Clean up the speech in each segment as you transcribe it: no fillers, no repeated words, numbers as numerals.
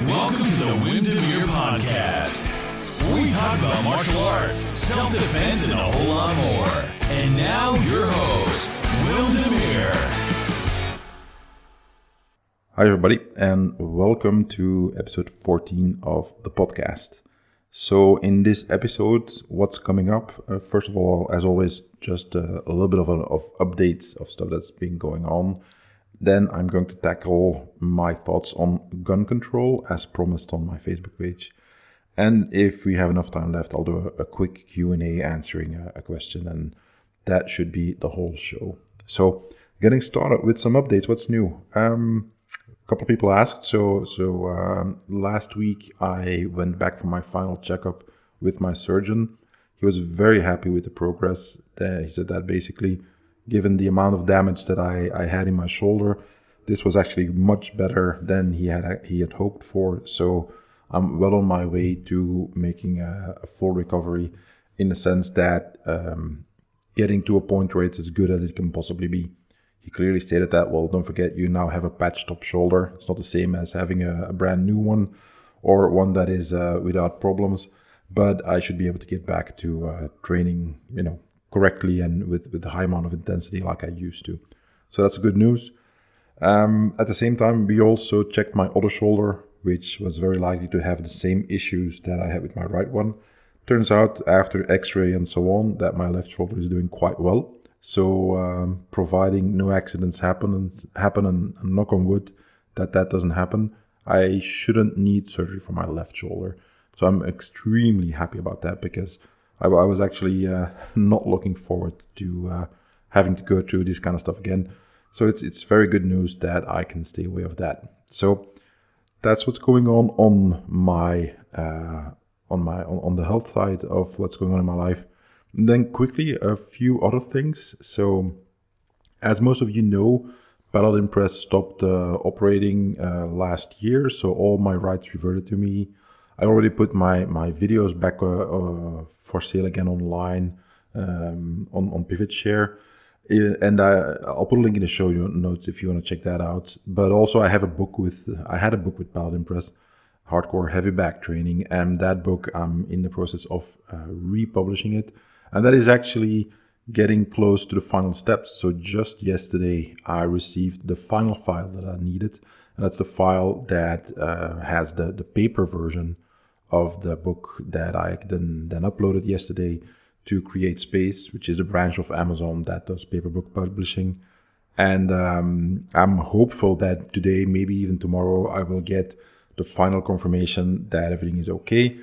Welcome to the Demeere podcast. We talk about martial arts, self-defense, and a whole lot more. And now your host, Demeere. Hi everybody, and welcome to episode 14 of the podcast. So in this episode, what's coming up? First of all, as always, just a little bit of updates of stuff that's been going on. Then I'm going to tackle my thoughts on gun control as promised on my Facebook page. And if we have enough time left, I'll do a quick Q&A answering a question, and that should be the whole show. So getting started with some updates, what's new? A couple of people asked. So last week I went back for my final checkup with my surgeon. He was very happy with the progress. He said that basically, given the amount of damage that I had in my shoulder, this was actually much better than he had hoped for. So I'm well on my way to making a full recovery, in the sense that getting to a point where it's as good as it can possibly be. He clearly stated that, well, don't forget, you now have a patched up shoulder. It's not the same as having a brand new one or one that is without problems, but I should be able to get back to training, correctly and with a high amount of intensity like I used to. So that's good news. At the same time, we also checked my other shoulder, which was very likely to have the same issues that I had with my right one. Turns out, after x-ray and so on, that my left shoulder is doing quite well. So providing no accidents happen and knock on wood that doesn't happen, I shouldn't need surgery for my left shoulder. So I'm extremely happy about that, because I was actually not looking forward to having to go through this kind of stuff again. So it's very good news that I can stay away of that. So that's what's going on my on the health side of what's going on in my life. And then quickly, a few other things. So as most of you know, Paladin Press stopped operating last year, so all my rights reverted to me. I already put my videos back for sale again online on Pivot Share, and I'll put a link in the show notes if you want to check that out. But also I had a book with Paladin Press, Hardcore Heavy Back Training, and that book I'm in the process of republishing it, and that is actually getting close to the final steps. So just yesterday I received the final file that I needed, and that's the file that has the paper version of the book that I then uploaded yesterday to CreateSpace, which is a branch of Amazon that does paper book publishing. And I'm hopeful that today, maybe even tomorrow, I will get the final confirmation that everything is okay.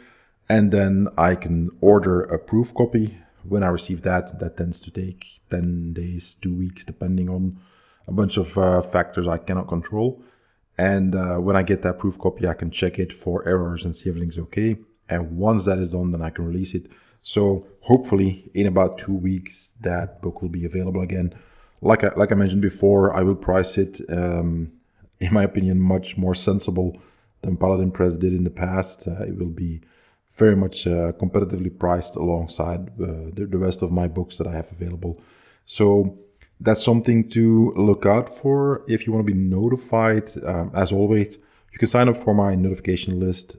And then I can order a proof copy. When I receive that tends to take 10 days, 2 weeks, depending on a bunch of factors I cannot control. And when I get that proof copy, I can check it for errors and see everything's okay. And once that is done, then I can release it. So hopefully in about 2 weeks, that book will be available again. Like I mentioned before, I will price it, in my opinion, much more sensible than Paladin Press did in the past. It will be very much competitively priced alongside the rest of my books that I have available. So that's something to look out for if you want to be notified. As always, you can sign up for my notification list.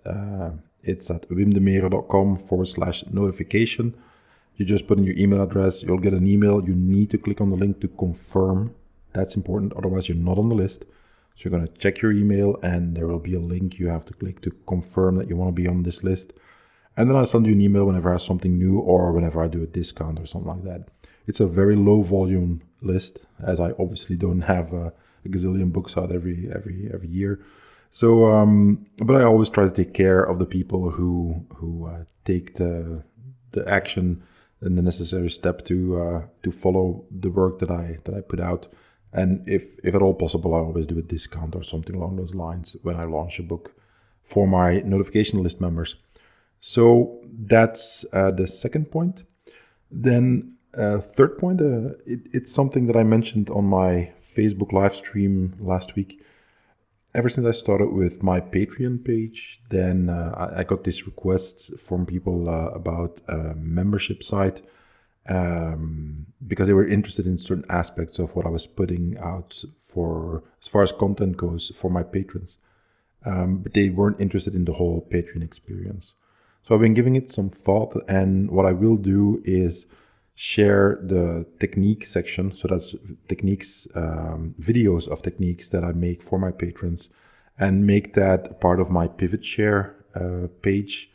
It's at wimdemeere.com/notification. You just put in your email address, you'll get an email. You need to click on the link to confirm. That's important, otherwise you're not on the list. So you're going to check your email, and there will be a link you have to click to confirm that you want to be on this list. And then I'll send you an email whenever I have something new or whenever I do a discount or something like that. It's a very low volume list, as I obviously don't have a gazillion books out every year. So, but I always try to take care of the people who take the action and the necessary step to follow the work that I put out. And if at all possible, I always do a discount or something along those lines when I launch a book for my notification list members. So that's the second point. Then third point, it's something that I mentioned on my Facebook live stream last week. Ever since I started with my Patreon page, then I got these requests from people about a membership site because they were interested in certain aspects of what I was putting out for, as far as content goes, for my patrons. but they weren't interested in the whole Patreon experience. So I've been giving it some thought, and what I will do is share the technique section. So that's techniques, videos of techniques that I make for my patrons, and make that part of my pivot share page,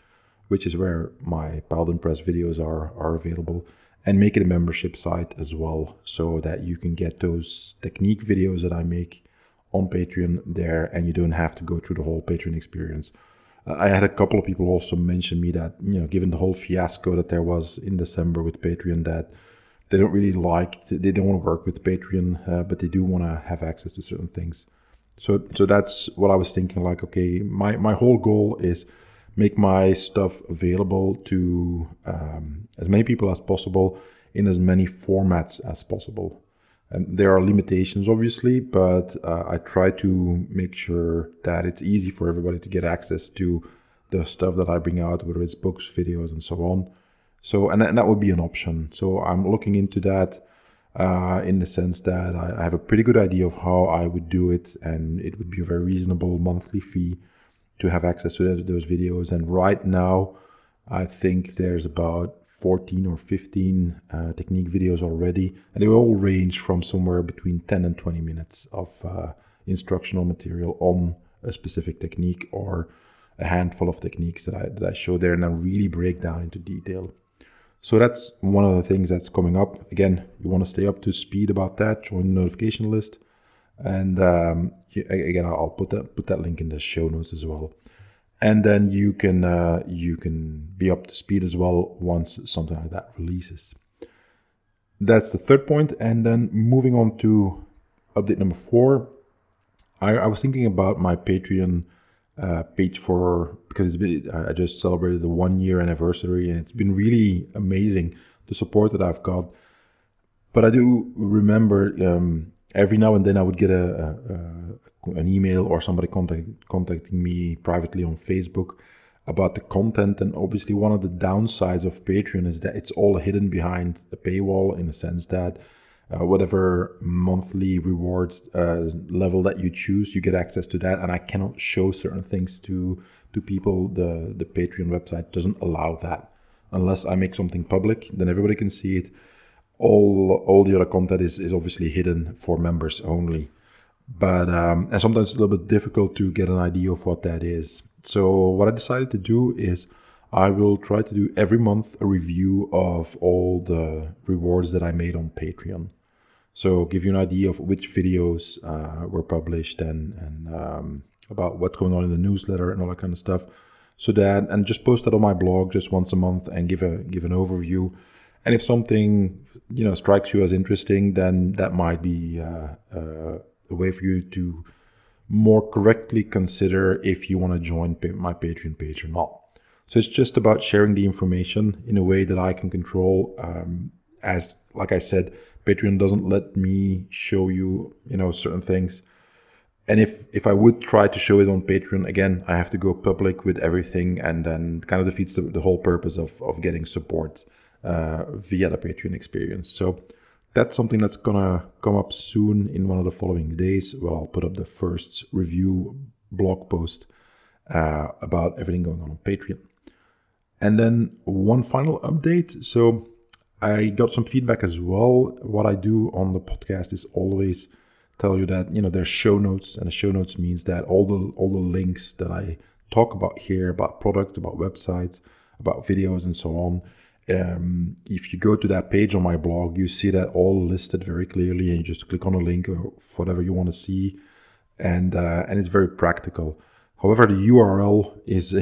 which is where my Paladin Press videos are available, and make it a membership site as well, so that you can get those technique videos that I make on Patreon there, and you don't have to go through the whole Patreon experience. I had a couple of people also mention me that, given the whole fiasco that there was in December with Patreon, that they don't really they don't want to work with Patreon, but they do want to have access to certain things. So that's what I was thinking, like, okay, my whole goal is make my stuff available to as many people as possible in as many formats as possible. And there are limitations, obviously, but I try to make sure that it's easy for everybody to get access to the stuff that I bring out, whether it's books, videos, and so on. So, and that would be an option. So I'm looking into that in the sense that I have a pretty good idea of how I would do it, and it would be a very reasonable monthly fee to have access to those videos. And right now, I think there's about 14 or 15 technique videos already, and they all range from somewhere between 10 and 20 minutes of instructional material on a specific technique, or a handful of techniques that I show there and then really break down into detail. So that's one of the things that's coming up. Again, you want to stay up to speed about that, join the notification list. And again, I'll put that link in the show notes as well. And then you can be up to speed as well once something like that releases. That's the third point. And then moving on to update number 4, I was thinking about my Patreon page because I just celebrated the 1-year anniversary, and it's been really amazing, the support that I've got. But I do remember every now and then I would get an email or somebody contacting me privately on Facebook about the content. And obviously one of the downsides of Patreon is that it's all hidden behind a paywall, in the sense that whatever monthly rewards level that you choose, you get access to that. And I cannot show certain things to people. The Patreon website doesn't allow that. Unless I make something public, then everybody can see it. All the other content is obviously hidden for members only. But and sometimes it's a little bit difficult to get an idea of what that is. So what I decided to do is I will try to do every month a review of all the rewards that I made on Patreon. So give you an idea of which videos were published and about what's going on in the newsletter and all that kind of stuff. So that, and just post that on my blog just once a month and give an overview. And if something strikes you as interesting, then that might be a way for you to more correctly consider if you want to join my Patreon page or not. So it's just about sharing the information in a way that I can control. As like I said, Patreon doesn't let me show you certain things. And if I would try to show it on Patreon, again, I have to go public with everything, and then kind of defeats the whole purpose of getting support via the Patreon experience. So that's something that's gonna come up soon in one of the following days. Well, I'll put up the first review blog post about everything going on Patreon. And then one final update. So I got some feedback as well. What I do on the podcast is always tell you that there's show notes, and the show notes means that all the links that I talk about here, about products, about websites, about videos, and so on. If you go to that page on my blog, you see that all listed very clearly, and you just click on a link or whatever you want to see, and it's very practical. However, the URL is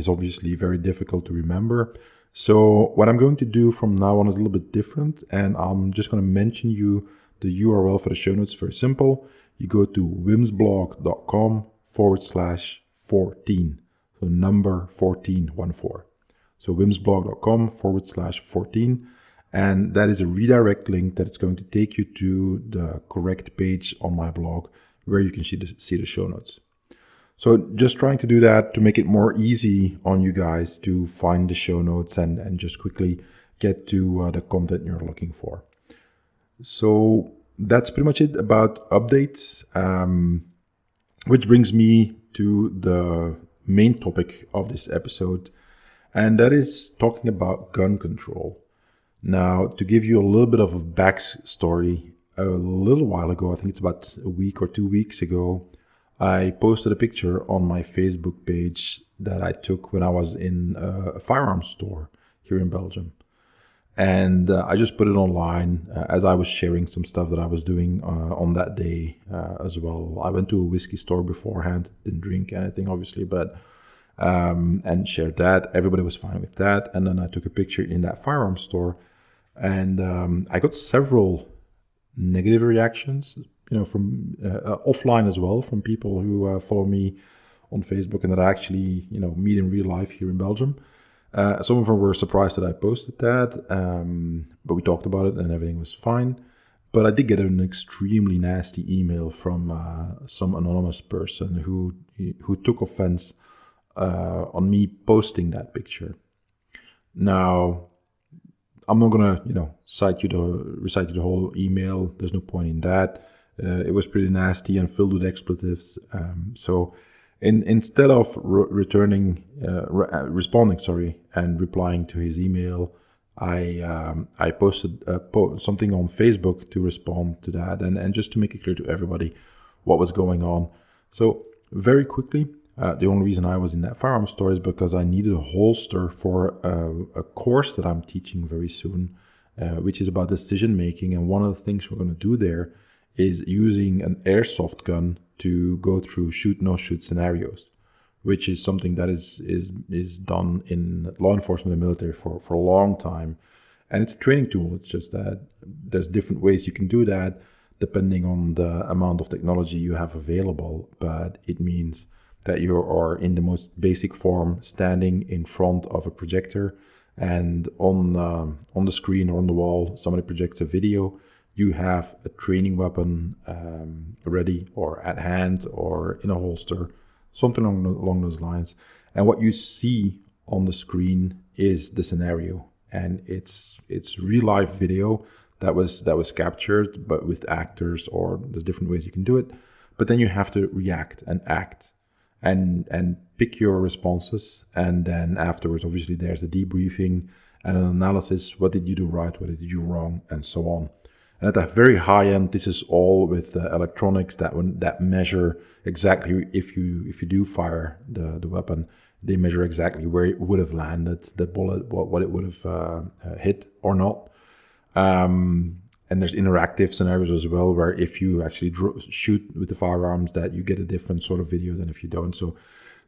obviously very difficult to remember. So what I'm going to do from now on is a little bit different, and I'm just going to mention you the URL for the show notes. Very simple. You go to wimsblog.com/14. So number 14, 14. So wimsblog.com/14. And that is a redirect link that is going to take you to the correct page on my blog where you can see the show notes. So just trying to do that to make it more easy on you guys to find the show notes and just quickly get to the content you're looking for. So that's pretty much it about updates, which brings me to the main topic of this episode, and that is talking about gun control. Now, to give you a little bit of a backstory, a little while ago, I think it's about a week or 2 weeks ago, I posted a picture on my Facebook page that I took when I was in a firearms store here in Belgium. And I just put it online as I was sharing some stuff that I was doing on that day as well. I went to a whiskey store beforehand, didn't drink anything obviously, but and shared that. Everybody was fine with that. And then I took a picture in that firearms store, and I got several negative reactions, from offline as well, from people who follow me on Facebook and that I actually, meet in real life here in Belgium. Some of them were surprised that I posted that, but we talked about it and everything was fine. But I did get an extremely nasty email from some anonymous person who took offense on me posting that picture. Now, I'm not gonna, recite you the whole email. There's no point in that. It was pretty nasty and filled with expletives. So instead of responding, and replying to his email, I posted something on Facebook to respond to that and just to make it clear to everybody what was going on. So very quickly, the only reason I was in that firearms store is because I needed a holster for a course that I'm teaching very soon, which is about decision making. And one of the things we're going to do there is using an airsoft gun to go through shoot no shoot scenarios, which is something that is done in law enforcement and military for a long time. And it's a training tool. It's just that there's different ways you can do that depending on the amount of technology you have available. But it means that you are in the most basic form standing in front of a projector, and on the screen or on the wall somebody projects a video. You have a training weapon ready or at hand or in a holster, something along those lines. And what you see on the screen is the scenario, and it's real life video that was captured, but with actors, or there's different ways you can do it. But then you have to react and act and pick your responses, and then afterwards, obviously, there's a debriefing and an analysis. What did you do right? What did you do wrong? And so on. And at the very high end, this is all with electronics that measure exactly if you do fire the weapon, they measure exactly where it would have landed, the bullet, what it would have hit or not. And there's interactive scenarios as well, where if you actually shoot with the firearms, that you get a different sort of video than if you don't. So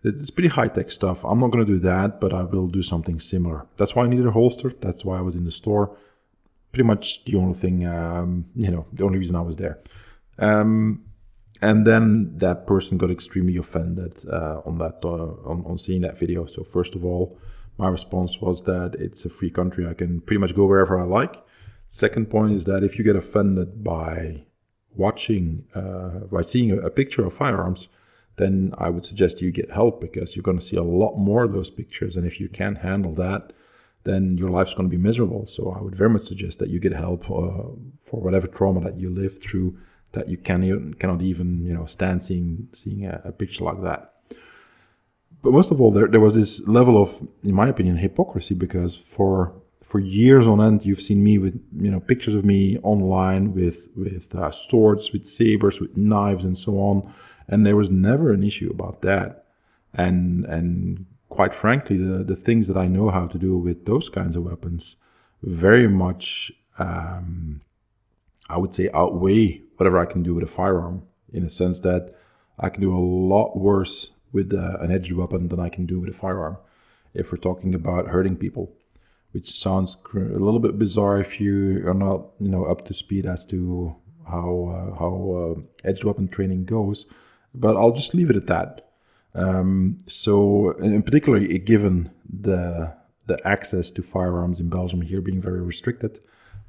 it's pretty high-tech stuff. I'm not going to do that, but I will do something similar. That's why I needed a holster. That's why I was in the store. Pretty much the only thing, the only reason I was there. And then that person got extremely offended on seeing that video. So first of all, my response was that it's a free country. I can pretty much go wherever I like. Second point is that if you get offended by seeing a picture of firearms, then I would suggest you get help, because you're going to see a lot more of those pictures. And if you can't handle that, then your life's going to be miserable. So I would very much suggest that you get help for whatever trauma that you live through, that you cannot even stand seeing a picture like that. But most of all, there was this level of, in my opinion, hypocrisy, because for years on end, you've seen me with pictures of me online with swords, with sabers, with knives, and so on, and there was never an issue about that. And quite frankly, the things that I know how to do with those kinds of weapons very much, I would say, outweigh whatever I can do with a firearm, in a sense that I can do a lot worse with an edged weapon than I can do with a firearm, if we're talking about hurting people, which sounds a little bit bizarre if you are not up to speed as to how edged weapon training goes, but I'll just leave it at that. So, and particularly given the access to firearms in Belgium here being very restricted,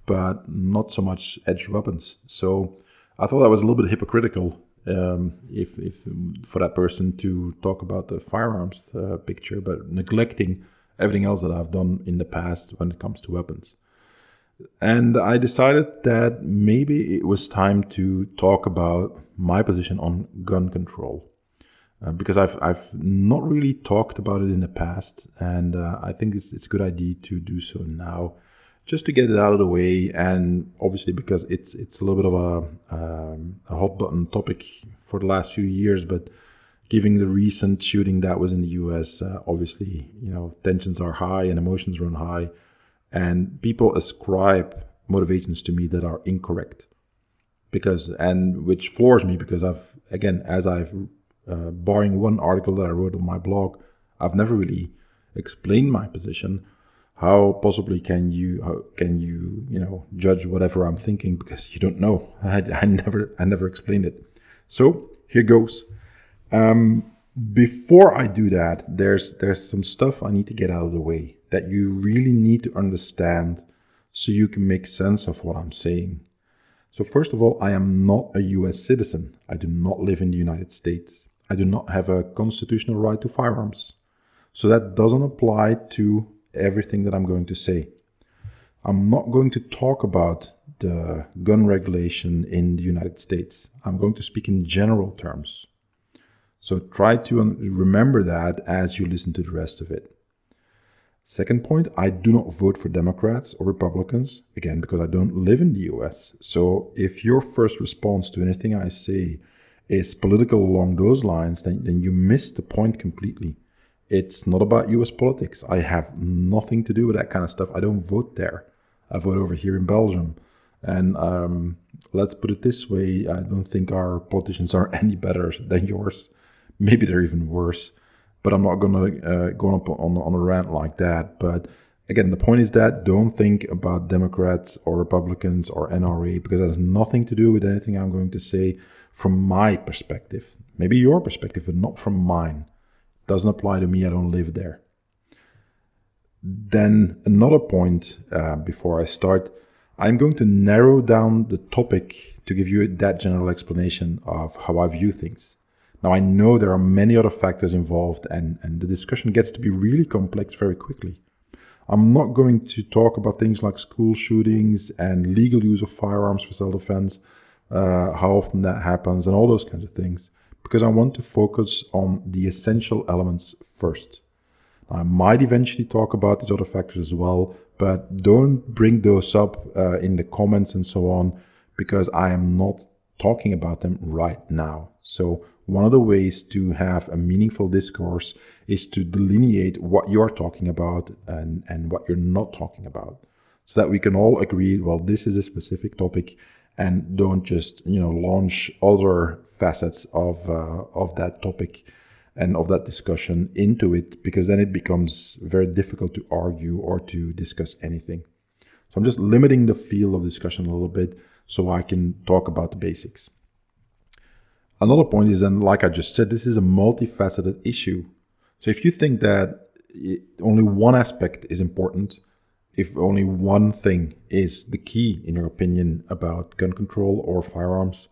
but not so much edged weapons. So I thought that was a little bit hypocritical, if for that person to talk about the firearms picture, but neglecting everything else that I've done in the past when it comes to weapons. And I decided that maybe it was time to talk about my position on gun control. because I've not really talked about it in the past, and I think it's a good idea to do so now, just to get it out of the way, and obviously because it's a little bit of a hot button topic for the last few years, but given the recent shooting that was in the U.S., obviously tensions are high and emotions run high, and people ascribe motivations to me that are incorrect, which floors me because barring one article that I wrote on my blog, I've never really explained my position. How possibly can you judge whatever I'm thinking because you don't know? I never explained it. So here goes. Before I do that, there's some stuff I need to get out of the way that you really need to understand so you can make sense of what I'm saying. So first of all, I am not a US citizen. I do not live in the United States. I do not have a constitutional right to firearms. So that doesn't apply to everything that I'm going to say. I'm not going to talk about the gun regulation in the United States. I'm going to speak in general terms. So try to remember that as you listen to the rest of it. Second point, I do not vote for Democrats or Republicans, again, because I don't live in the US. So if your first response to anything I say is political along those lines, then you miss the point completely. It's not about US politics. I have nothing to do with that kind of stuff. I don't vote there. I vote over here in Belgium. And let's put it this way, I don't think our politicians are any better than yours. Maybe they're even worse. But I'm not going to go up on a rant like that. But again, the point is that don't think about Democrats or Republicans or NRA, because that has nothing to do with anything I'm going to say from my perspective. Maybe your perspective, but not from mine. Doesn't apply to me. I don't live there. Then another point before I start, I'm going to narrow down the topic to give you that general explanation of how I view things. Now, I know there are many other factors involved, and the discussion gets to be really complex very quickly. I'm not going to talk about things like school shootings and legal use of firearms for self-defense, how often that happens, and all those kinds of things, because I want to focus on the essential elements first. I might eventually talk about these other factors as well, but don't bring those up in the comments and so on, because I am not talking about them right now. So one of the ways to have a meaningful discourse is to delineate what you're talking about and what you're not talking about, so that we can all agree, well, this is a specific topic, and don't just launch other facets of that topic and of that discussion into it, because then it becomes very difficult to argue or to discuss anything. So I'm just limiting the field of discussion a little bit so I can talk about the basics. Another point is, and like I just said, this is a multifaceted issue. So if you think that only one aspect is important, if only one thing is the key, in your opinion, about gun control or firearms,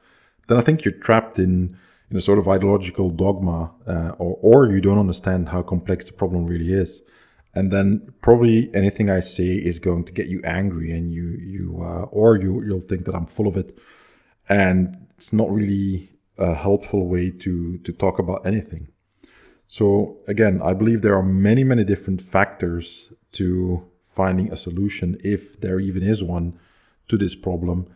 then I think you're trapped in a sort of ideological dogma, or you don't understand how complex the problem really is. And then probably anything I say is going to get you angry, and you'll think that I'm full of it. And it's not really a helpful way to talk about anything. So again, I believe there are many, many different factors to finding a solution, if there even is one, to this problem.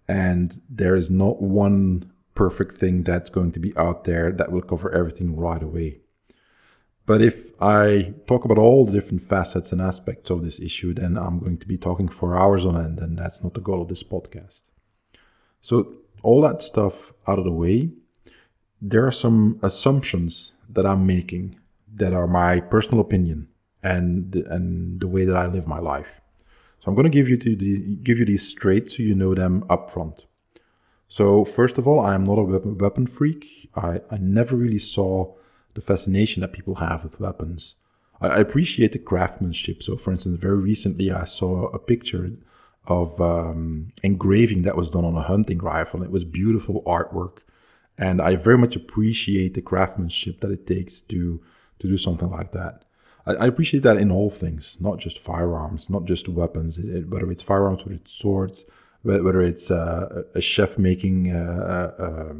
And there is not one perfect thing that's going to be out there that will cover everything right away. But if I talk about all the different facets and aspects of this issue, then I'm going to be talking for hours on end, and that's not the goal of this podcast. So all that stuff out of the way, there are some assumptions that I'm making that are my personal opinion and the way that I live my life. So I'm going to give you these straight so you know them up front. So first of all, I am not a weapon freak. I never really saw the fascination that people have with weapons. I appreciate the craftsmanship. So for instance, very recently I saw a picture of engraving that was done on a hunting rifle. It was beautiful artwork. And I very much appreciate the craftsmanship that it takes to do something like that. I appreciate that in all things, not just firearms, not just weapons, whether it's firearms, whether it's swords, whether it's a chef making a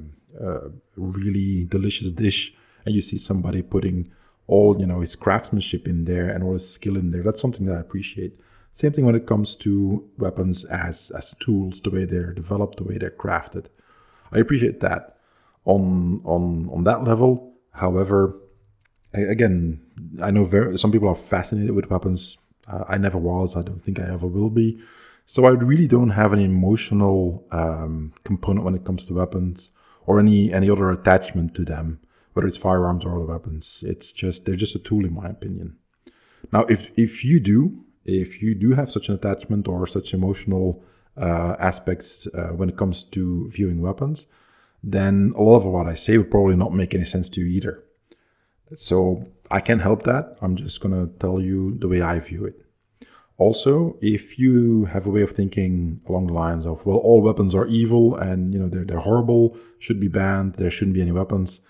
really delicious dish and you see somebody putting all, his craftsmanship in there and all his skill in there, that's something that I appreciate. Same thing when it comes to weapons as tools, the way they're developed, the way they're crafted. I appreciate that on that level. However, again, I know some people are fascinated with weapons. I never was. I don't think I ever will be. So I really don't have an emotional component when it comes to weapons or any other attachment to them, whether it's firearms or other weapons. They're just a tool in my opinion. Now, if you do have such an attachment or such emotional aspects when it comes to viewing weapons, then a lot of what I say would probably not make any sense to you either. So I can't help that. I'm just going to tell you the way I view it. Also, if you have a way of thinking along the lines of, well, all weapons are evil and they're horrible, should be banned, there shouldn't be any weapons,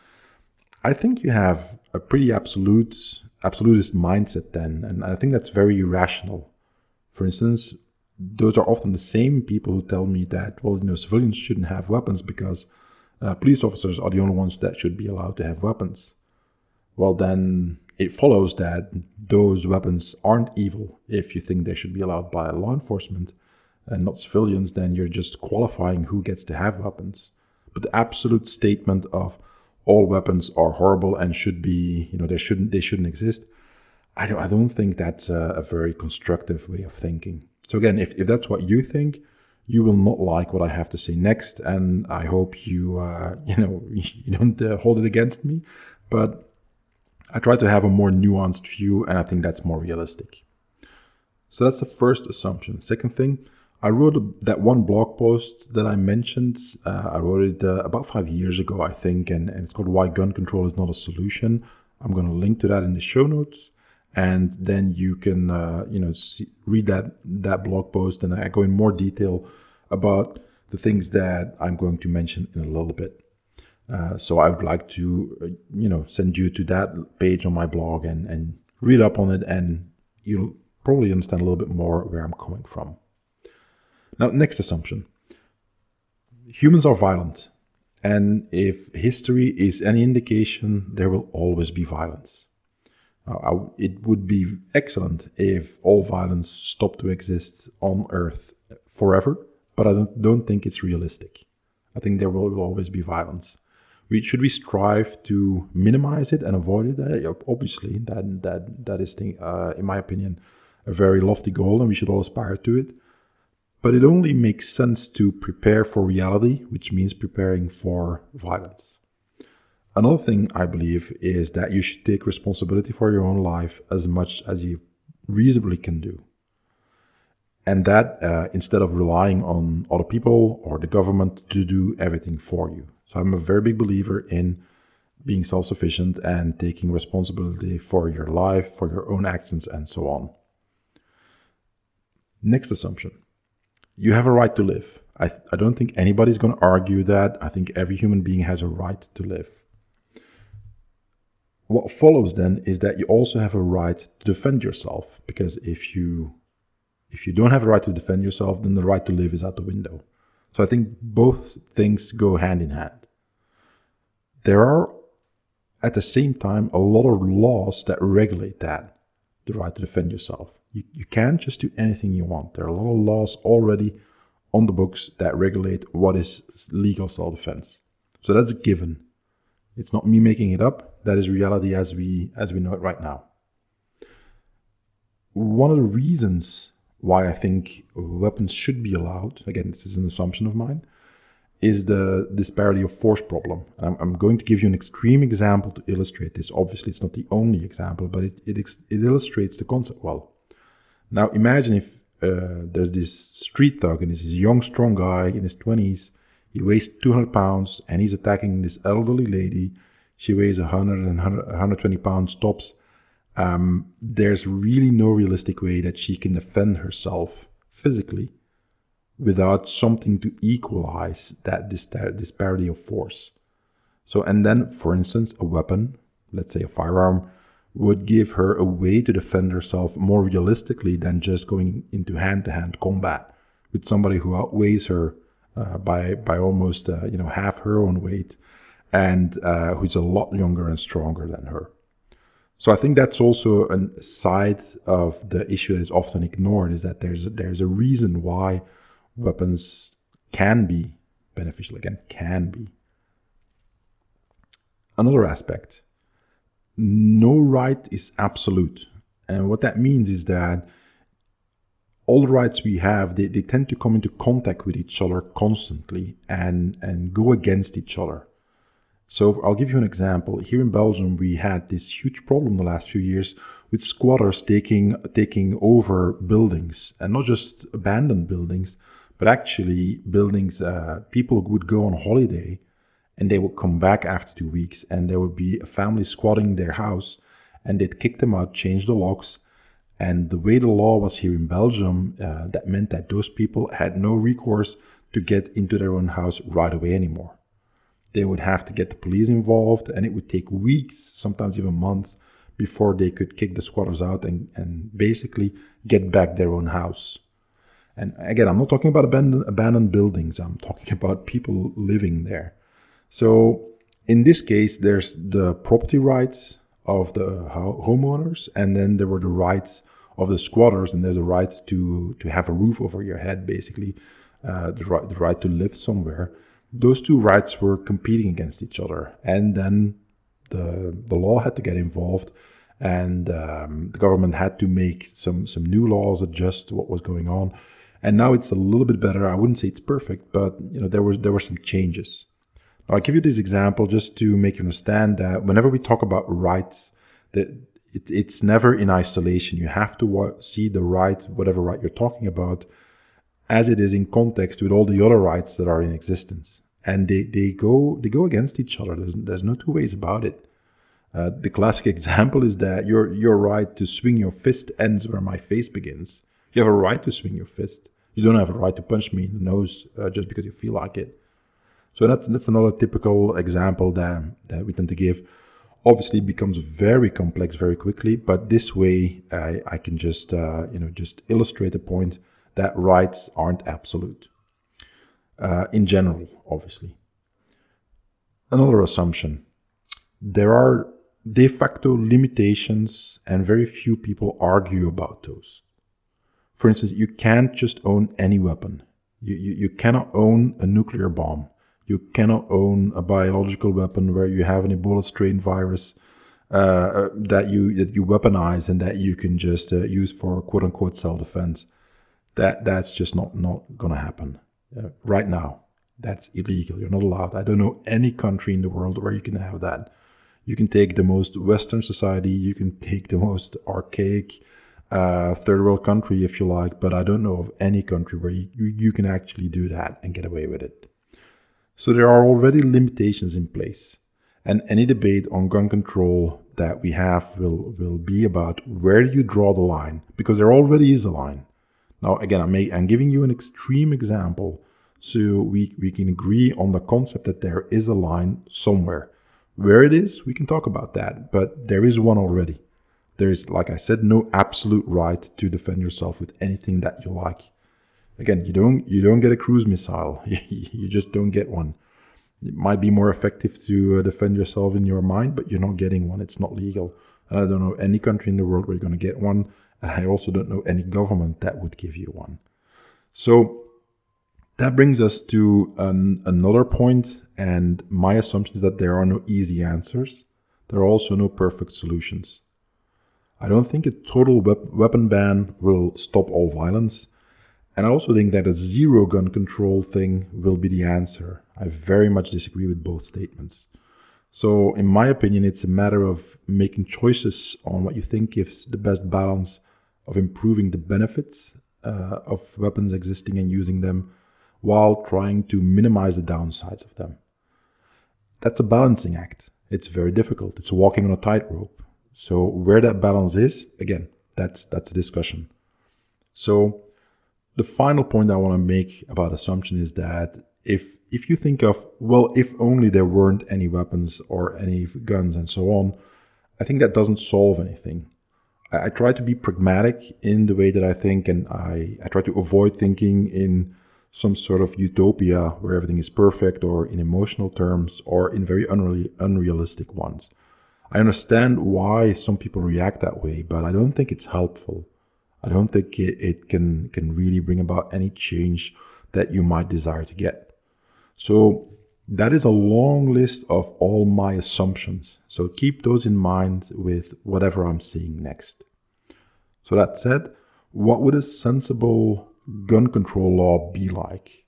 I think you have a pretty absolutist mindset then, and I think that's very irrational. For instance, those are often the same people who tell me that, well, civilians shouldn't have weapons because police officers are the only ones that should be allowed to have weapons. Well, then it follows that those weapons aren't evil. If you think they should be allowed by law enforcement and not civilians, then you're just qualifying who gets to have weapons. But the absolute statement of all weapons are horrible and should be, they shouldn't exist, I don't think that's a very constructive way of thinking. So again, if that's what you think, you will not like what I have to say next, and I hope you you don't hold it against me. But I try to have a more nuanced view, and I think that's more realistic. So that's the first assumption. Second thing, I wrote that one blog post that I mentioned. I wrote it about 5 years ago, I think, and it's called Why Gun Control is Not a Solution. I'm going to link to that in the show notes, and then you can read that blog post, and I go in more detail about the things that I'm going to mention in a little bit. So I would like to, send you to that page on my blog and read up on it, and you'll probably understand a little bit more where I'm coming from. Now, next assumption. Humans are violent, and if history is any indication, there will always be violence. It would be excellent if all violence stopped to exist on Earth forever, but I don't think it's realistic. I think there will always be violence. Should we strive to minimize it and avoid it? Obviously, that is, in my opinion, a very lofty goal, and we should all aspire to it. But it only makes sense to prepare for reality, which means preparing for violence. Another thing I believe is that you should take responsibility for your own life as much as you reasonably can do. And that instead of relying on other people or the government to do everything for you. So I'm a very big believer in being self-sufficient and taking responsibility for your life, for your own actions, and so on. Next assumption. You have a right to live. I don't think anybody's going to argue that. I think every human being has a right to live. What follows then is that you also have a right to defend yourself, because if you don't have a right to defend yourself, then the right to live is out the window. So I think both things go hand in hand. There are, at the same time, a lot of laws that regulate that, the right to defend yourself. You can't just do anything you want. There are a lot of laws already on the books that regulate what is legal self-defense. So that's a given. It's not me making it up. That is reality as we know it right now. One of the reasons why I think weapons should be allowed, again, this is an assumption of mine, is the disparity of force problem. I'm going to give you an extreme example to illustrate this. Obviously, it's not the only example, but it illustrates the concept well. Now, imagine if there's this street thug, and this is a young, strong guy in his 20s. He weighs 200 pounds, and he's attacking this elderly lady. She weighs 100 and 120 pounds tops. There's really no realistic way that she can defend herself physically without something to equalize that disparity of force. So, and then, for instance, a weapon, let's say a firearm, would give her a way to defend herself more realistically than just going into hand-to-hand combat with somebody who outweighs her by almost half her own weight, and who's a lot younger and stronger than her. So I think that's also a side of the issue that is often ignored, is that there's a reason why weapons can be beneficial. Again, can be. Another aspect, no right is absolute. And what that means is that all the rights we have, they tend to come into contact with each other constantly and go against each other. So I'll give you an example. Here in Belgium, we had this huge problem the last few years with squatters taking over buildings, and not just abandoned buildings, but actually buildings people would go on holiday and they would come back after 2 weeks, and there would be a family squatting their house, and they'd kick them out, change the locks. And the way the law was here in Belgium, that meant that those people had no recourse to get into their own house right away anymore. They would have to get the police involved, and it would take weeks, sometimes even months, before they could kick the squatters out and basically get back their own house. And again, I'm not talking about abandoned buildings. I'm talking about people living there. So in this case, there's the property rights of the homeowners, and then there were the rights of the squatters, and there's a right to have a roof over your head, basically, the right to live somewhere. Those two rights were competing against each other, and then the law had to get involved, and the government had to make some new laws, adjust what was going on, and now it's a little bit better. I wouldn't say it's perfect, but there were some changes. Now, I'll give you this example just to make you understand that whenever we talk about rights, that it's never in isolation. You have to see the right, whatever right you're talking about, as it is in context with all the other rights that are in existence. And they go against each other. There's no two ways about it. The classic example is that your right to swing your fist ends where my face begins. You have a right to swing your fist. You don't have a right to punch me in the nose just because you feel like it. So that's another typical example that we tend to give. Obviously, it becomes very complex very quickly, but this way I can just illustrate the point that rights aren't absolute in general, obviously. Another assumption, there are de facto limitations, and very few people argue about those. For instance, you can't just own any weapon. You cannot own a nuclear bomb. You cannot own a biological weapon where you have an Ebola strain virus that you weaponize and that you can just use for quote unquote self-defense. That's just not going to happen right now. That's illegal. You're not allowed. I don't know any country in the world where you can have that. You can take the most Western society, you can take the most archaic third world country if you like, but I don't know of any country where you can actually do that and get away with it. So there are already limitations in place, and any debate on gun control that we have will be about where do you draw the line, because there already is a line. Now, again, I'm giving you an extreme example so we can agree on the concept that there is a line somewhere. Where it is, we can talk about that, but there is one already. There is, like I said, no absolute right to defend yourself with anything that you like. Again, you don't get a cruise missile. You just don't get one. It might be more effective to defend yourself in your mind, but you're not getting one. It's not legal. And I don't know any country in the world where you're going to get one. I also don't know any government that would give you one. So that brings us to another point, and my assumption is that there are no easy answers. There are also no perfect solutions. I don't think a total weapon ban will stop all violence. And I also think that a zero gun control thing will be the answer. I very much disagree with both statements. So in my opinion, it's a matter of making choices on what you think gives the best balance of improving the benefits of weapons existing and using them while trying to minimize the downsides of them. That's a balancing act. It's very difficult. It's walking on a tightrope. So where that balance is, again, that's a discussion. So the final point I want to make about assumption is that if you think of, well, if only there weren't any weapons or any guns and so on, I think that doesn't solve anything. I try to be pragmatic in the way that I think, and I try to avoid thinking in some sort of utopia where everything is perfect, or in emotional terms, or in very unrealistic ones. I understand why some people react that way, but I don't think it's helpful. I don't think it can really bring about any change that you might desire to get. So that is a long list of all my assumptions. So keep those in mind with whatever I'm seeing next. So that said, what would a sensible gun control law be like?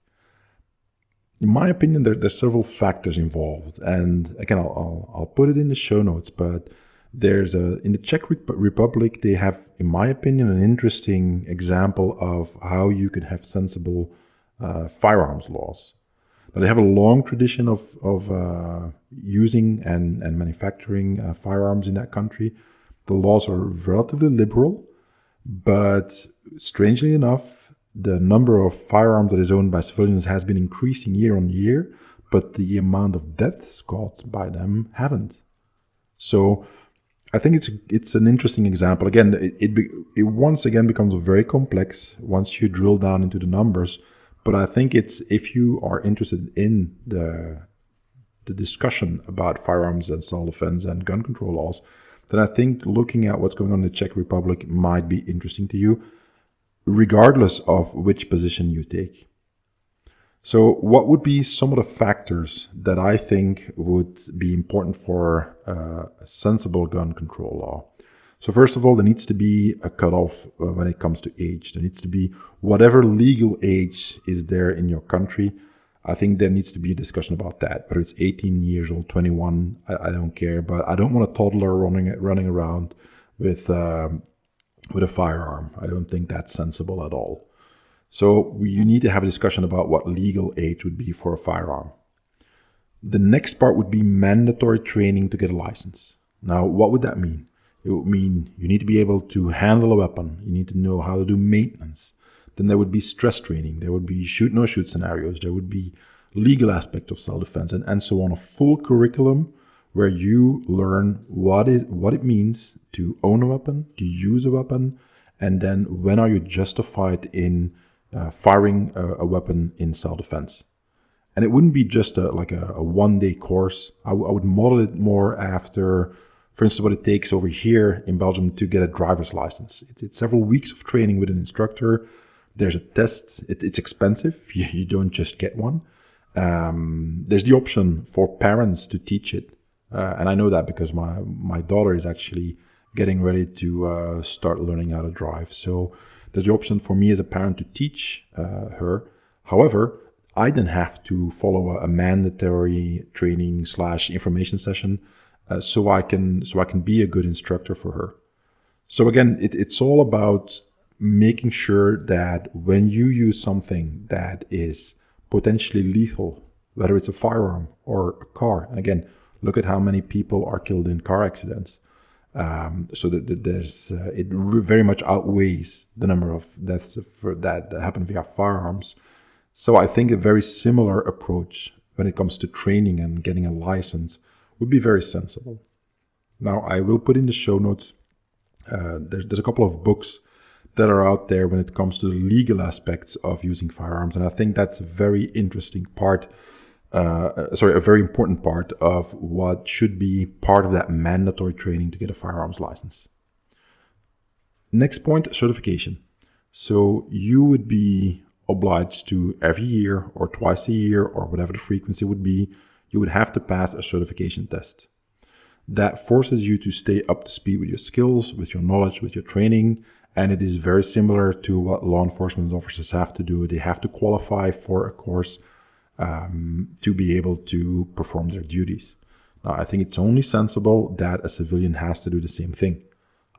In my opinion, there's several factors involved. And again, I'll put it in the show notes, but in the Czech Republic, they have, in my opinion, an interesting example of how you could have sensible firearms laws. Now, they have a long tradition of using and manufacturing firearms in that country. The laws are relatively liberal, but strangely enough, the number of firearms that is owned by civilians has been increasing year on year, but the amount of deaths caused by them haven't. So I think it's an interesting example. Again, it once again becomes very complex once you drill down into the numbers. But I think if you are interested in the discussion about firearms and self-defense and gun control laws, then I think looking at what's going on in the Czech Republic might be interesting to you, regardless of which position you take. So what would be some of the factors that I think would be important for a sensible gun control law? So first of all, there needs to be a cutoff when it comes to age. There needs to be whatever legal age is there in your country. I think there needs to be a discussion about that. Whether it's 18 years old, 21, I don't care. But I don't want a toddler running around with a firearm. I don't think that's sensible at all. So you need to have a discussion about what legal age would be for a firearm. The next part would be mandatory training to get a license. Now, what would that mean? It would mean you need to be able to handle a weapon. You need to know how to do maintenance. Then there would be stress training. There would be shoot, no shoot scenarios. There would be legal aspect of self-defense and so on. A full curriculum where you learn what it means to own a weapon, to use a weapon, and then when are you justified in firing a weapon in self-defense. And it wouldn't be just a one-day course. I would model it more after, for instance, what it takes over here in Belgium to get a driver's license. It's several weeks of training with an instructor. There's a test. It's expensive. You don't just get one. There's the option for parents to teach it. And I know that because my daughter is actually getting ready to start learning how to drive. So there's the option for me as a parent to teach her. However, I then have to follow a mandatory training / information session so I can be a good instructor for her. So again, it's all about making sure that when you use something that is potentially lethal, whether it's a firearm or a car, and again, look at how many people are killed in car accidents. So that it very much outweighs the number of deaths that happen via firearms. So I think a very similar approach when it comes to training and getting a license would be very sensible. Now, I will put in the show notes, there's a couple of books that are out there when it comes to the legal aspects of using firearms. And I think that's a very interesting part, a very important part of what should be part of that mandatory training to get a firearms license. Next point, certification. So you would be obliged to every year or twice a year or whatever the frequency would be, you would have to pass a certification test. That forces you to stay up to speed with your skills, with your knowledge, with your training, and it is very similar to what law enforcement officers have to do. They have to qualify for a course to be able to perform their duties. Now, I think it's only sensible that a civilian has to do the same thing.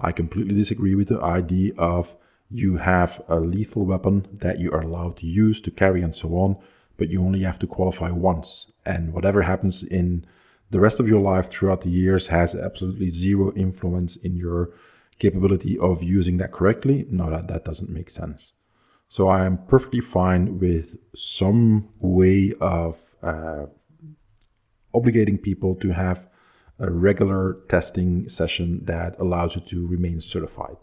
I completely disagree with the idea of you have a lethal weapon that you are allowed to use, to carry, and so on, but you only have to qualify once. And whatever happens in the rest of your life throughout the years has absolutely zero influence in your capability of using that correctly. No, that doesn't make sense. So I am perfectly fine with some way of obligating people to have a regular testing session that allows you to remain certified.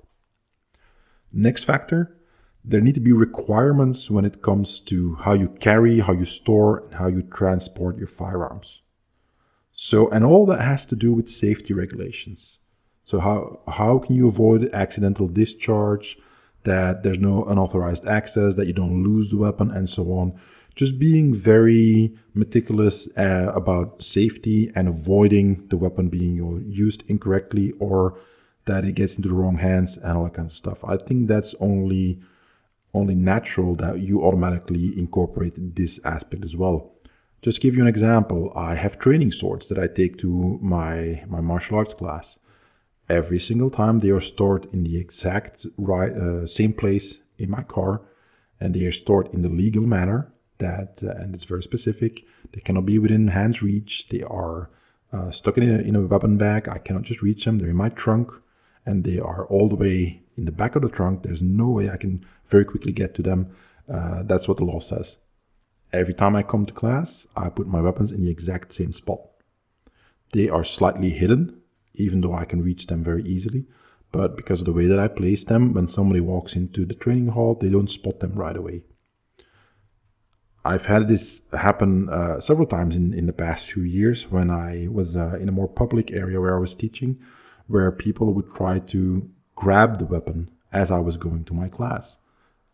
Next factor, There need to be requirements when it comes to how you carry, how you store, and how you transport your firearms. So, and all that has to do with safety regulations. So how can you avoid accidental discharge, that there's no unauthorized access, that you don't lose the weapon, and so on. Just being very meticulous about safety and avoiding the weapon being used incorrectly or that it gets into the wrong hands and all that kind of stuff. I think that's only natural that you automatically incorporate this aspect as well. Just to give you an example, I have training swords that I take to my martial arts class. Every single time they are stored in the exact same place in my car, and they are stored in the legal manner, and it's very specific. They cannot be within hand's reach. They are stuck in a weapon bag. I cannot just reach them. They're in my trunk, and they are all the way in the back of the trunk. There's no way I can very quickly get to them. That's what the law says. Every time I come to class, I put my weapons in the exact same spot. They are slightly hidden, even though I can reach them very easily. But because of the way that I place them, when somebody walks into the training hall, they don't spot them right away. I've had this happen several times in the past few years when I was in a more public area where I was teaching, where people would try to grab the weapon as I was going to my class.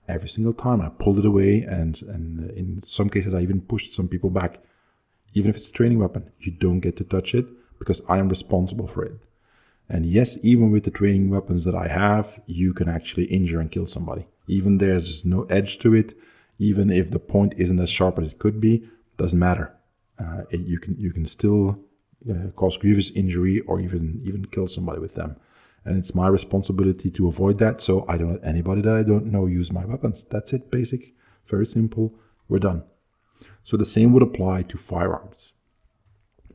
Every single time I pulled it away, and in some cases I even pushed some people back. Even if it's a training weapon, you don't get to touch it because I am responsible for it. And yes, even with the training weapons that I have, you can actually injure and kill somebody. Even there's no edge to it, even if the point isn't as sharp as it could be, doesn't matter. You can still cause grievous injury or even kill somebody with them. And it's my responsibility to avoid that, so I don't let anybody that I don't know use my weapons. That's it, basic, very simple, we're done. So the same would apply to firearms.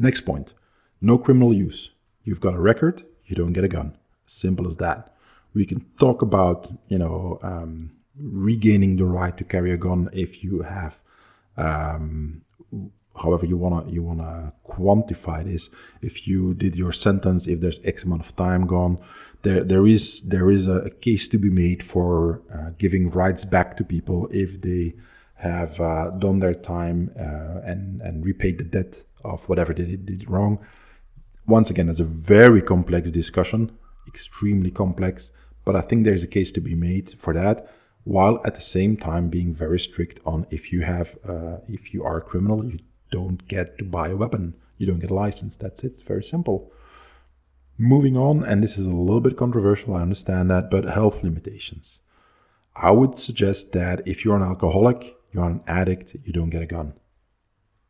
Next point, no criminal use. You've got a record, you don't get a gun. Simple as that. We can talk about, regaining the right to carry a gun if you have, however you wanna quantify this. If you did your sentence, if there's X amount of time gone, there is a case to be made for giving rights back to people if they have done their time and repaid the debt of whatever they did wrong. Once again, it's a very complex discussion, extremely complex, but I think there's a case to be made for that, while at the same time being very strict on if you are a criminal, you don't get to buy a weapon. You don't get a license. That's it. It's very simple. Moving on, and this is a little bit controversial, I understand that, but health limitations. I would suggest that if you're an alcoholic, you're an addict, you don't get a gun.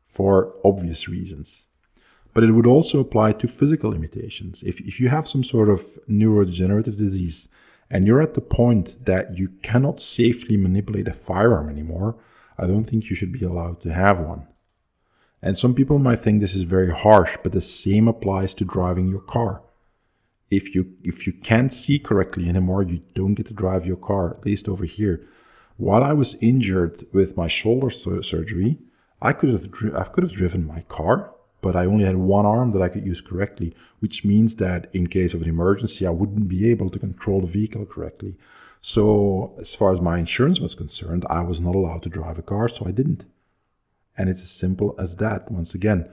For obvious reasons. But it would also apply to physical limitations. If you have some sort of neurodegenerative disease and you're at the point that you cannot safely manipulate a firearm anymore, I don't think you should be allowed to have one. And some people might think this is very harsh, but the same applies to driving your car. If you can't see correctly anymore, you don't get to drive your car, at least over here. While I was injured with my shoulder surgery, I could have driven my car, but I only had one arm that I could use correctly, which means that in case of an emergency, I wouldn't be able to control the vehicle correctly. So as far as my insurance was concerned, I was not allowed to drive a car, so I didn't. And it's as simple as that. Once again,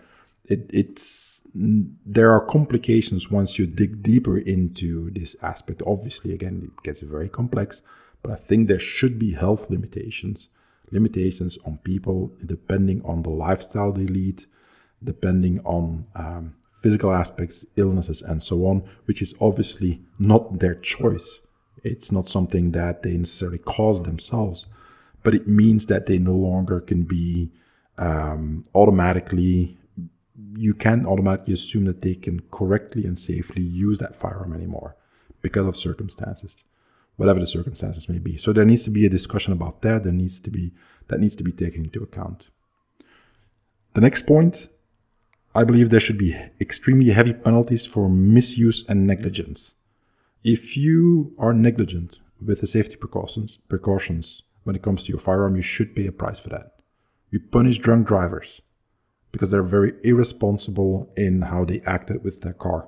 there are complications once you dig deeper into this aspect. Obviously, again, it gets very complex, but I think there should be health limitations on people depending on the lifestyle they lead, depending on physical aspects, illnesses, and so on, which is obviously not their choice. It's not something that they necessarily cause themselves, but it means that they no longer can be you can't automatically assume that they can correctly and safely use that firearm anymore because of circumstances, whatever the circumstances may be. So there needs to be a discussion about that. That needs to be taken into account. The next point, I believe there should be extremely heavy penalties for misuse and negligence. If you are negligent with the safety precautions when it comes to your firearm, you should pay a price for that. We punish drunk drivers because they're very irresponsible in how they acted with their car.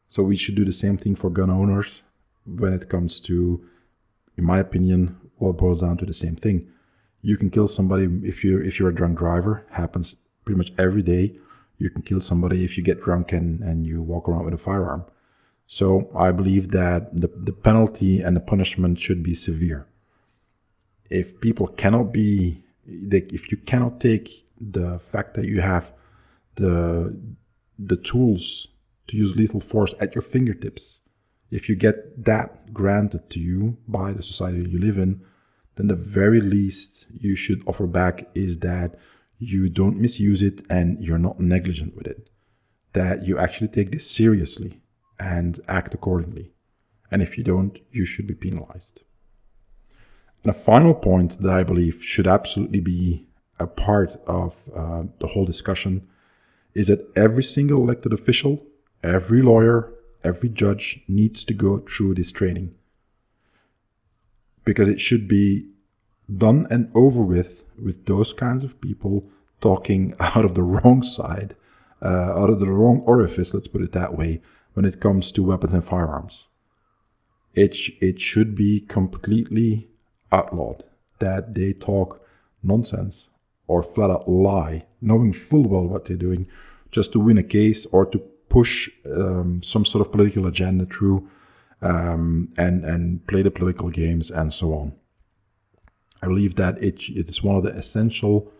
So we should do the same thing for gun owners when it comes to, in my opinion, well, it boils down to the same thing. You can kill somebody if you're a drunk driver. Happens pretty much every day. You can kill somebody if you get drunk and you walk around with a firearm. So I believe that the penalty and the punishment should be severe. If people cannot be, if you cannot take the fact that you have the tools to use lethal force at your fingertips, if you get that granted to you by the society you live in, then the very least you should offer back is that you don't misuse it and you're not negligent with it. That you actually take this seriously and act accordingly. And if you don't, you should be penalized. And a final point that I believe should absolutely be a part of the whole discussion is that every single elected official, every lawyer, every judge needs to go through this training. Because it should be done and over with those kinds of people talking out of the wrong side, out of the wrong orifice, let's put it that way, when it comes to weapons and firearms. It should be completely outlawed that they talk nonsense or flat out lie, knowing full well what they're doing, just to win a case or to push some sort of political agenda through and play the political games and so on. I believe that it is one of the essential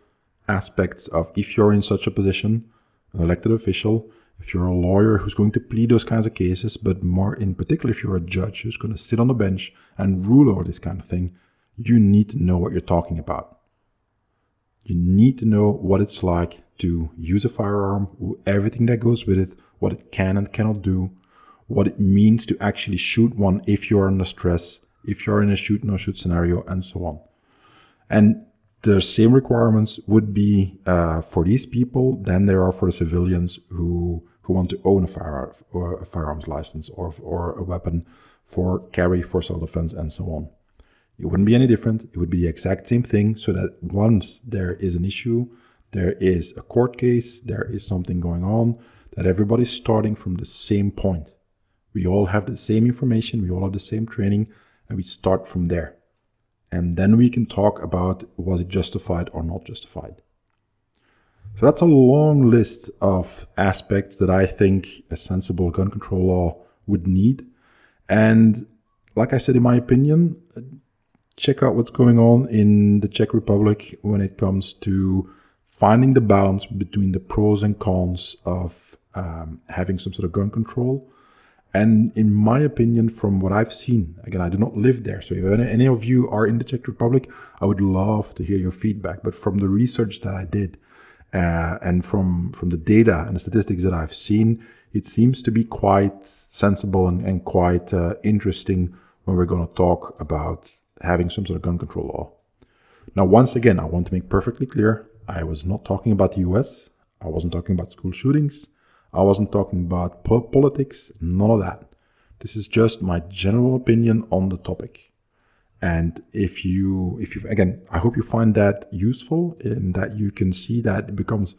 aspects of, if you're in such a position, an elected official, if you're a lawyer who's going to plead those kinds of cases, but more in particular if you're a judge who's going to sit on the bench and rule over this kind of thing, you need to know what you're talking about. You need to know what it's like to use a firearm, everything that goes with it, what it can and cannot do, what it means to actually shoot one if you're under stress, if you're in a shoot-no-shoot scenario, and so on. And the same requirements would be for these people than there are for the civilians who want to own a firearm or a firearms license or a weapon for carry, for self-defense, and so on. It wouldn't be any different. It would be the exact same thing, so that once there is an issue, there is a court case, there is something going on, that everybody's starting from the same point. We all have the same information, we all have the same training, and we start from there. And then we can talk about, was it justified or not justified. So that's a long list of aspects that I think a sensible gun control law would need. And like I said, in my opinion, check out what's going on in the Czech Republic when it comes to finding the balance between the pros and cons of having some sort of gun control. And in my opinion, from what I've seen, again, I do not live there, so if any of you are in the Czech Republic, I would love to hear your feedback. But from the research that I did and from the data and the statistics that I've seen, it seems to be quite sensible and quite interesting when we're going to talk about having some sort of gun control law. Now, once again, I want to make perfectly clear, I was not talking about the US. I wasn't talking about school shootings. I wasn't talking about politics, none of that. This is just my general opinion on the topic. And if you again, I hope you find that useful and that you can see that it becomes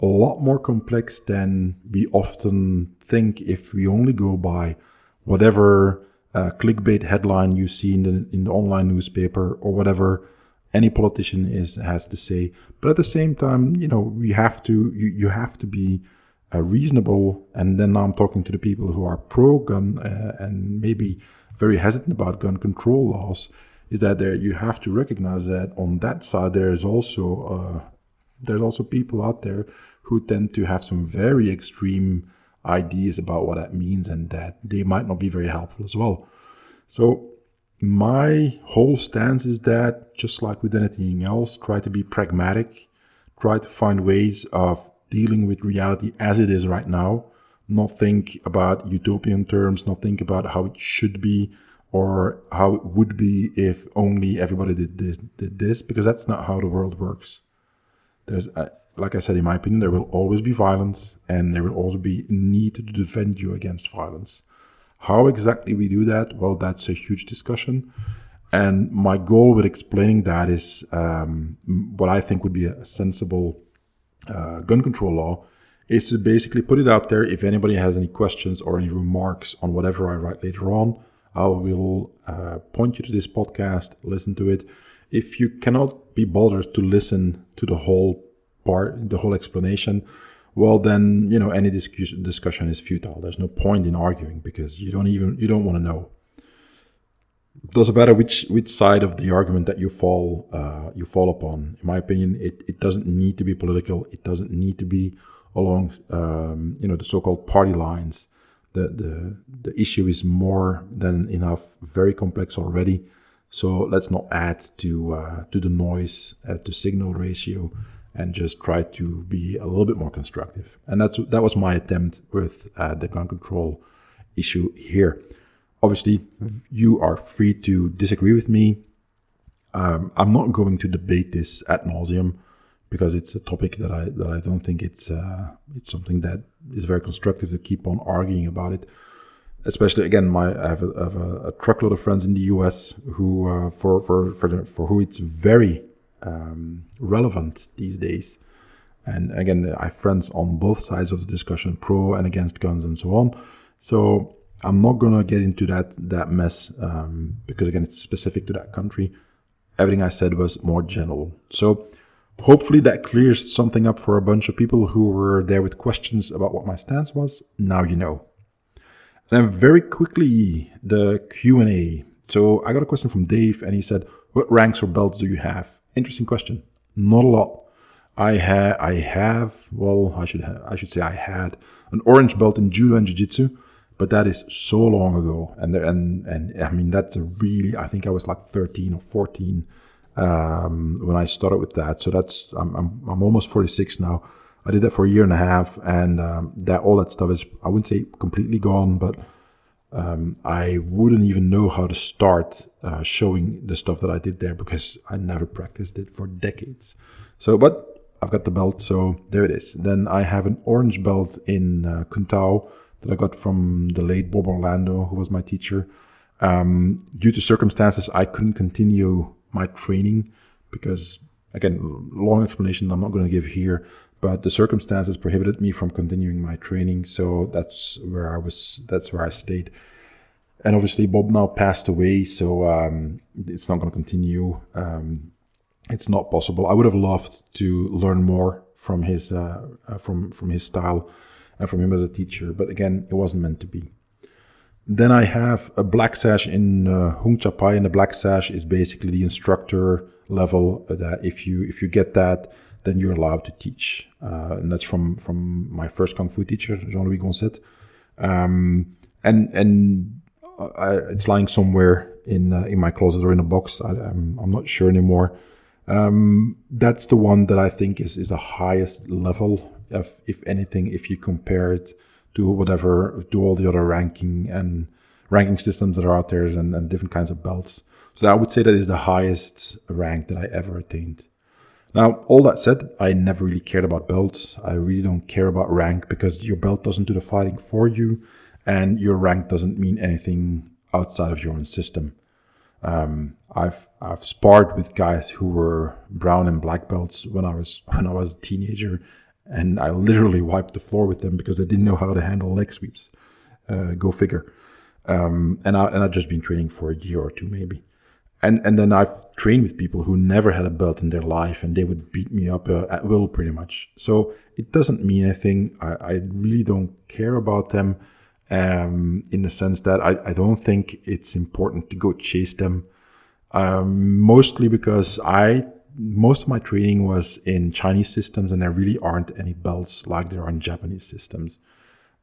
a lot more complex than we often think if we only go by whatever clickbait headline you see in the online newspaper or whatever any politician has to say. But at the same time, you have to be reasonable, and then now I'm talking to the people who are pro-gun and maybe very hesitant about gun control laws, is that you have to recognize that on that side there's also people out there who tend to have some very extreme ideas about what that means, and that they might not be very helpful as well. So my whole stance is that, just like with anything else, try to be pragmatic, try to find ways of dealing with reality as it is right now, not think about utopian terms, not think about how it should be or how it would be if only everybody did this, because that's not how the world works. There's, like I said, in my opinion, there will always be violence, and there will also be a need to defend you against violence. How exactly we do that? Well, that's a huge discussion. And my goal with explaining that is what I think would be a sensible gun control law is to basically put it out there. If anybody has any questions or any remarks on whatever I write later on, I will point you to this podcast, listen to it. If you cannot be bothered to listen to the whole explanation, well then, any discussion is futile. There's no point in arguing because you don't want to know. It doesn't matter which side of the argument that you fall upon. In my opinion, it doesn't need to be political. It doesn't need to be along the so-called party lines. The issue is more than enough, very complex already. So let's not add to the noise, to signal ratio, and just try to be a little bit more constructive. And that was my attempt with the gun control issue here. Obviously, you are free to disagree with me. I'm not going to debate this ad nauseum because it's a topic that I don't think it's something that is very constructive to keep on arguing about it. Especially again, I have a truckload of friends in the U.S. who for who it's very relevant these days. And again, I have friends on both sides of the discussion, pro and against guns and so on. So I'm not going to get into that mess because, again, it's specific to that country. Everything I said was more general. So hopefully that clears something up for a bunch of people who were there with questions about what my stance was. Now you know. And then very quickly, the Q&A. So I got a question from Dave, and he said, what ranks or belts do you have? Interesting question. Not a lot. I should say I had an orange belt in judo and jiu-jitsu. But that is so long ago, and I mean that's I think I was like 13 or 14 when I started with that. So I'm almost 46 now. I did that for a year and a half, and all that stuff is, I wouldn't say completely gone, but I wouldn't even know how to start showing the stuff that I did there because I never practiced it for decades. So, but I've got the belt, so there it is. Then I have an orange belt in Kung Tao that I got from the late Bob Orlando, who was my teacher. Due to circumstances, I couldn't continue my training because, again, long explanation I'm not going to give here, but the circumstances prohibited me from continuing my training. So that's where I stayed. And obviously Bob now passed away, so it's not going to continue. It's not possible. I would have loved to learn more from his from his style and from him as a teacher, but again, it wasn't meant to be. Then I have a black sash in Hung Cha Pai, and the black sash is basically the instructor level that if you get that, then you're allowed to teach. And that's from my first Kung Fu teacher, Jean-Louis Goncet. It's lying somewhere in my closet or in a box. I'm not sure anymore. That's the one that I think is the highest level, if anything, if you compare it to all the other ranking systems that are out there and different kinds of belts. So I would say that is the highest rank that I ever attained. Now, all that said, I never really cared about belts. I really don't care about rank because your belt doesn't do the fighting for you, and your rank doesn't mean anything outside of your own system. I've sparred with guys who were brown and black belts when I was a teenager, and I literally wiped the floor with them because I didn't know how to handle leg sweeps. Go figure. And I've just been training for a year or two maybe. And then I've trained with people who never had a belt in their life, and they would beat me up at will pretty much. So it doesn't mean anything. I really don't care about them in the sense that I don't think it's important to go chase them. Mostly because most of my training was in Chinese systems, and there really aren't any belts like there are in Japanese systems.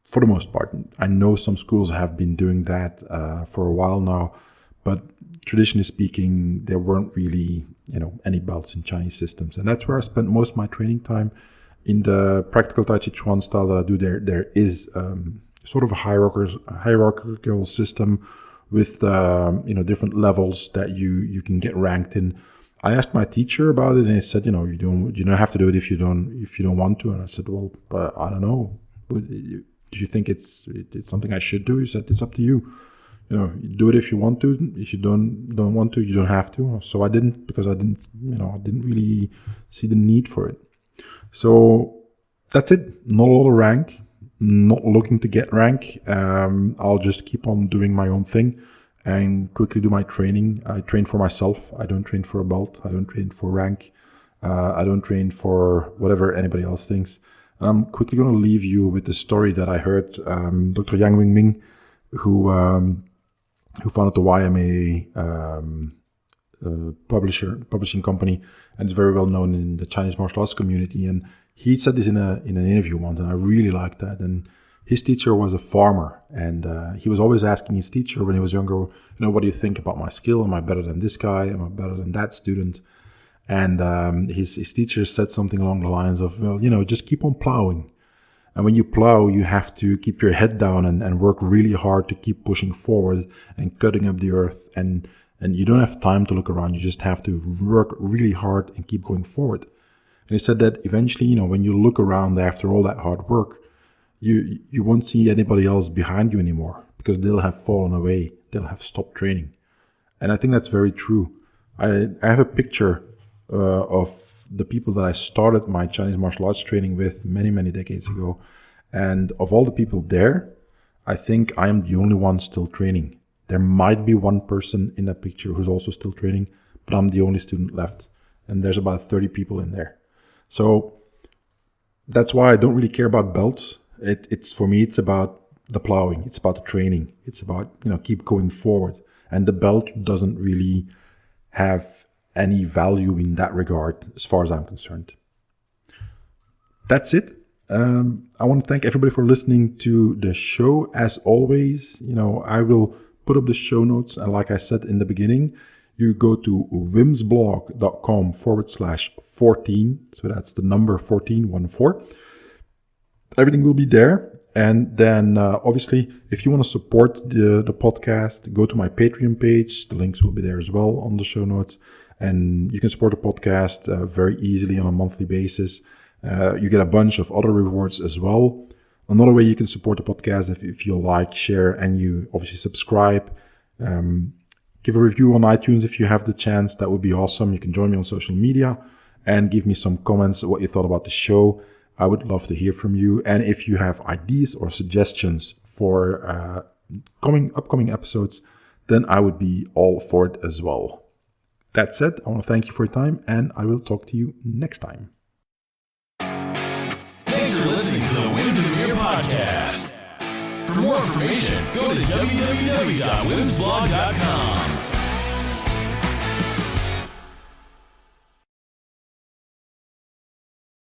For the most part, I know some schools have been doing that for a while now, but traditionally speaking, there weren't really, any belts in Chinese systems. And that's where I spent most of my training time. In the practical Tai Chi Chuan style that I do there is sort of a hierarchical system with, different levels that you can get ranked in. I asked my teacher about it, and he said, you don't have to do it if you don't want to. And I said, well, but I don't know. Do you think it's something I should do? He said, it's up to you. You do it if you want to. If you don't want to, you don't have to. So I didn't, because I didn't really see the need for it. So that's it. Not a lot of rank. Not looking to get rank. I'll just keep on doing my own thing, and quickly do my training. I train for myself. I don't train for a belt. I don't train for rank. I don't train for whatever anybody else thinks. I'm quickly going to leave you with the story that I heard Dr. Yang Wingming, who founded the YMA publishing company, and is very well known in the Chinese martial arts community. And he said this in an interview once, and I really liked that. And his teacher was a farmer, and he was always asking his teacher when he was younger, what do you think about my skill? Am I better than this guy? Am I better than that student? And his teacher said something along the lines of, just keep on plowing. And when you plow, you have to keep your head down and work really hard to keep pushing forward and cutting up the earth. And you don't have time to look around. You just have to work really hard and keep going forward. And he said that eventually, when you look around after all that hard work, you won't see anybody else behind you anymore, because they'll have fallen away. They'll have stopped training. And I think that's very true. I have a picture of the people that I started my Chinese martial arts training with many, many decades ago. And of all the people there, I think I am the only one still training. There might be one person in that picture who's also still training, but I'm the only student left. And there's about 30 people in there. So that's why I don't really care about belts. For me, it's about the plowing. It's about the training. It's about, keep going forward. And the belt doesn't really have any value in that regard, as far as I'm concerned. That's it. I want to thank everybody for listening to the show. As always, I will put up the show notes. And like I said in the beginning, you go to wimsblog.com/14. So that's the number 14. Everything will be there. And then obviously, if you want to support the podcast, go to my Patreon page. The links will be there as well on the show notes. And you can support the podcast very easily on a monthly basis. You get a bunch of other rewards as well. Another way you can support the podcast if you like, share, and you obviously subscribe. Give a review on iTunes if you have the chance. That would be awesome. You can join me on social media and give me some comments what you thought about the show. I would love to hear from you. And if you have ideas or suggestions for upcoming episodes, then I would be all for it as well. That said, I want to thank you for your time, and I will talk to you next time. Thanks for listening to the Demeere podcast. For more information, go to www.wimsblog.com.